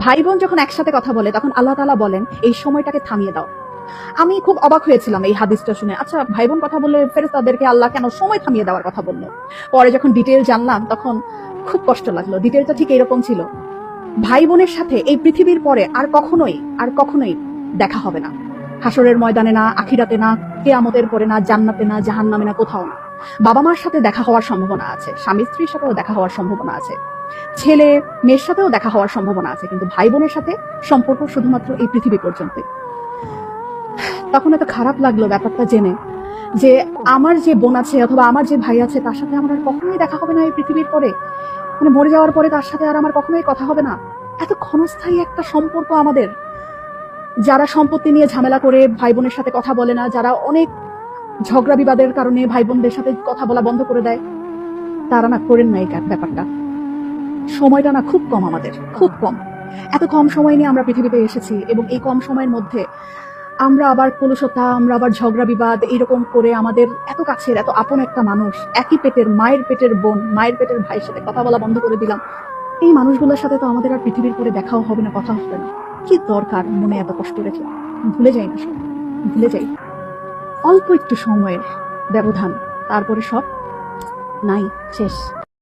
ভাই বোন যখন একসাথে কথা বলে তখন আল্লাহ তাআলা বলেন এই সময়টাকে থামিয়ে দাও। আমি খুব অবাক হয়েছিলাম এই হাদিসটা শুনে। আচ্ছা, ভাই বোন কথা বললে ফেরেশতাদেরকে আল্লাহ কেন সময় থামিয়ে দেওয়ার কথা বললো? পরে যখন ডিটেইল জানলাম তখন খুব কষ্ট লাগলো। ডিটেইলটা ঠিক এরকম ছিল, ভাই বোনের সাথে এই পৃথিবীর পরে আর কখনোই দেখা হবে না। হাসরের ময়দানে না, আখিরাতে না, কিয়ামতের পরে না, জান্নাতে না, জাহান্নামে না, কোথাও না। বাবা মার সাথে দেখা হওয়ার সম্ভাবনা আছে, স্বামী স্ত্রীর সাথেও দেখা হওয়ার সম্ভাবনা আছে, ছেলে মেয়ের সাথেও দেখা হওয়ার সম্ভাবনা আছে, কিন্তু ভাই বোনের সাথে সম্পর্ক শুধুমাত্র এই পৃথিবী পর্যন্ত। তখন এত খারাপ লাগলো ব্যাপারটা জেনে যে আমার যে বোন আছে অথবা আমার যে ভাই আছে তার সাথে আমার আর কখনোই দেখা হবে না এই পৃথিবীর পরে। মানে মরে যাওয়ার পরে তার সাথে আর আমার কখনোই কথা হবে না। এত ক্ষণস্থায়ী একটা সম্পর্ক আমাদের। যারা সম্পত্তি নিয়ে ঝামেলা করে ভাই বোনের সাথে কথা বলে না, যারা অনেক ঝগড়া বিবাদের কারণে ভাই বোনদের সাথে কথা বলা বন্ধ করে দেয়, তারা না করেন না এই ব্যাপারটা। সময়টা না খুব কম, আমাদের খুব কম। এত কম সময় নিয়ে আমরা পৃথিবীতে এসেছি এবং এই কম সময়ের মধ্যে আমরা আবার কলুষতা, আমরা আবার ঝগড়া বিবাদ এরকম করে আমাদের এত কাছের এত আপন একটা মানুষ, একই পেটের মায়ের পেটের বোন, মায়ের পেটের ভাইয়ের সাথে কথা বলা বন্ধ করে দিলাম। এই মানুষগুলোর সাথে তো আমাদের আর পৃথিবীর পরে দেখাও হবে না, কথা হবে না। কি দরকার মনে এত কষ্ট রেখে? ভুলে যাই না সব, ভুলে যাই। অল্প একটু সময়ের ব্যবধান, তারপরে সব নাই, শেষ।